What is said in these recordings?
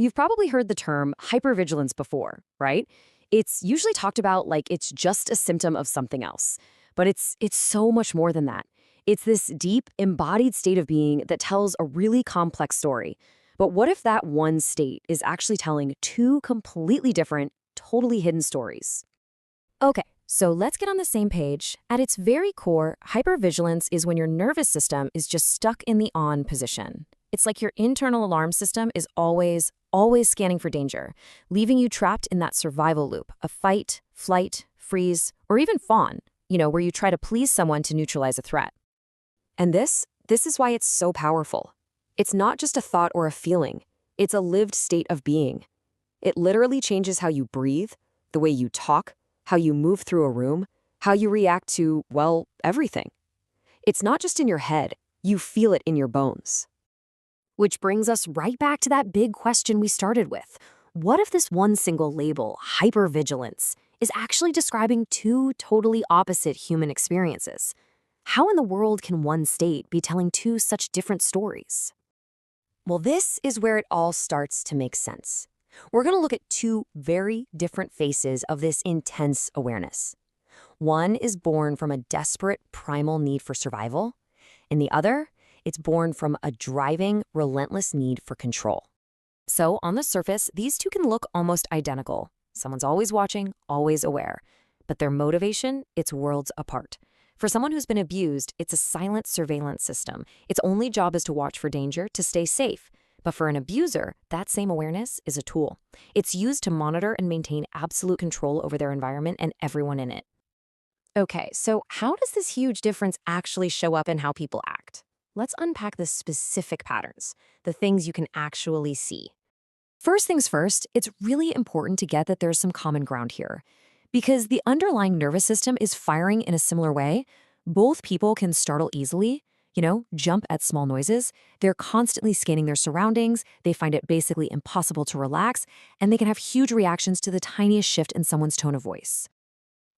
You've probably heard the term hypervigilance before, right? It's usually talked about like it's just a symptom of something else. But it's so much more than that. It's this deep, embodied state of being that tells a really complex story. But what if that one state is actually telling two completely different, totally hidden stories? Okay, so let's get on the same page. At its very core, hypervigilance is when your nervous system is just stuck in the on position. It's like your internal alarm system is always scanning for danger, leaving you trapped in that survival loop of fight, flight, freeze, or even fawn, where you try to please someone to neutralize a threat. And this is why it's so powerful. It's not just a thought or a feeling. It's a lived state of being. It literally changes how you breathe, the way you talk, how you move through a room, how you react to, well, everything. It's not just in your head. You feel it in your bones. Which brings us right back to that big question we started with. What if this one single label, hypervigilance, is actually describing two totally opposite human experiences? How in the world can one state be telling two such different stories? Well, this is where it all starts to make sense. We're going to look at two very different faces of this intense awareness. One is born from a desperate primal need for survival, and the other, it's born from a driving, relentless need for control. So on the surface, these two can look almost identical. Someone's always watching, always aware. But their motivation, it's worlds apart. For someone who's been abused, it's a silent surveillance system. Its only job is to watch for danger, to stay safe. But for an abuser, that same awareness is a tool. It's used to monitor and maintain absolute control over their environment and everyone in it. Okay, so how does this huge difference actually show up in how people act? Let's unpack the specific patterns, the things you can actually see. First things first, it's really important to get that there's some common ground here. Because the underlying nervous system is firing in a similar way, both people can startle easily, jump at small noises. They're constantly scanning their surroundings. They find it basically impossible to relax, and they can have huge reactions to the tiniest shift in someone's tone of voice.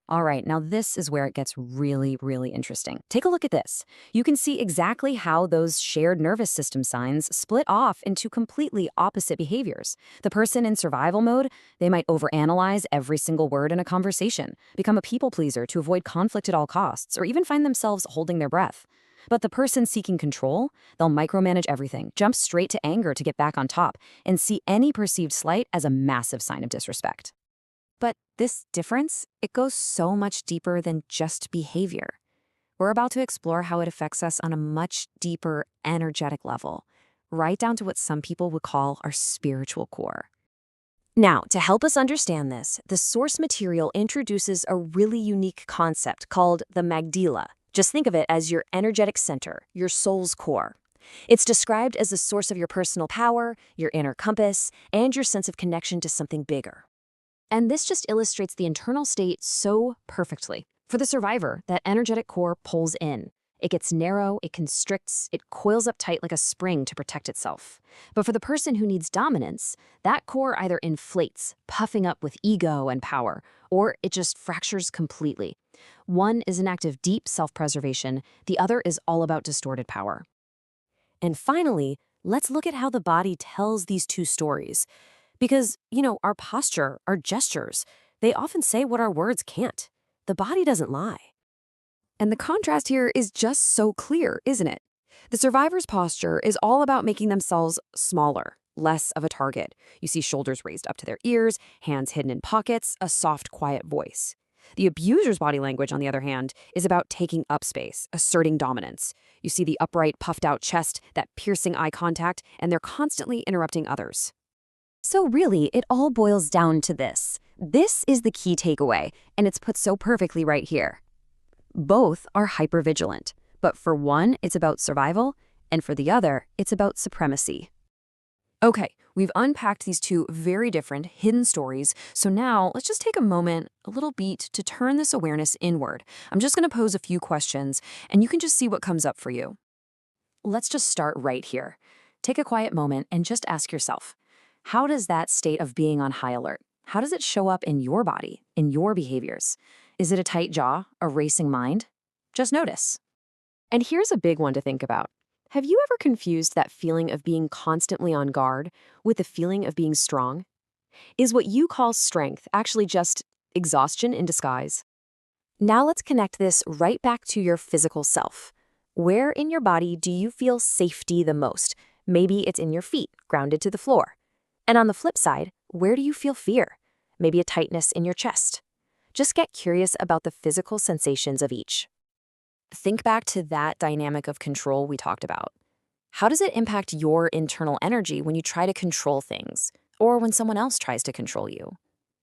All right, now this is where it gets really, really interesting. Take a look at this. You can see exactly how those shared nervous system signs split off into completely opposite behaviors. The person in survival mode, they might overanalyze every single word in a conversation, become a people pleaser to avoid conflict at all costs, or even find themselves holding their breath. But the person seeking control, they'll micromanage everything, jump straight to anger to get back on top, and see any perceived slight as a massive sign of disrespect. But this difference, it goes so much deeper than just behavior. We're about to explore how it affects us on a much deeper, energetic level, right down to what some people would call our spiritual core. Now, to help us understand this, the source material introduces a really unique concept called the Magdylla. Just think of it as your energetic center, your soul's core. It's described as the source of your personal power, your inner compass, and your sense of connection to something bigger. And this just illustrates the internal state so perfectly. For the survivor, that energetic core pulls in. It gets narrow, it constricts, it coils up tight like a spring to protect itself. But for the person who needs dominance, that core either inflates, puffing up with ego and power, or it just fractures completely. One is an act of deep self-preservation, the other is all about distorted power. And finally, let's look at how the body tells these two stories. Because, our posture, our gestures, they often say what our words can't. The body doesn't lie. And the contrast here is just so clear, isn't it? The survivor's posture is all about making themselves smaller, less of a target. You see shoulders raised up to their ears, hands hidden in pockets, a soft, quiet voice. The abuser's body language, on the other hand, is about taking up space, asserting dominance. You see the upright, puffed-out chest, that piercing eye contact, and they're constantly interrupting others. So really, it all boils down to this. This is the key takeaway, and it's put so perfectly right here. Both are hypervigilant, but for one, it's about survival, and for the other, it's about supremacy. Okay, we've unpacked these two very different, hidden stories, so now let's just take a moment, a little beat, to turn this awareness inward. I'm just going to pose a few questions, and you can just see what comes up for you. Let's just start right here. Take a quiet moment and just ask yourself, how does that state of being on high alert, how does it show up in your body, in your behaviors? Is it a tight jaw, a racing mind? Just notice. And here's a big one to think about. Have you ever confused that feeling of being constantly on guard with the feeling of being strong? Is what you call strength actually just exhaustion in disguise? Now let's connect this right back to your physical self. Where in your body do you feel safety the most? Maybe it's in your feet, grounded to the floor. And on the flip side, where do you feel fear? Maybe a tightness in your chest. Just get curious about the physical sensations of each. Think back to that dynamic of control we talked about. How does it impact your internal energy when you try to control things, or when someone else tries to control you?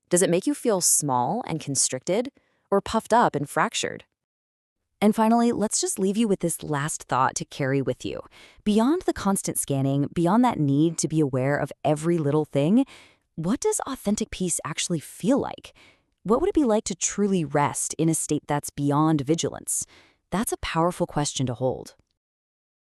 Does it make you feel small and constricted, or puffed up and fractured? And finally, let's just leave you with this last thought to carry with you. Beyond the constant scanning, beyond that need to be aware of every little thing, what does authentic peace actually feel like? What would it be like to truly rest in a state that's beyond vigilance? That's a powerful question to hold.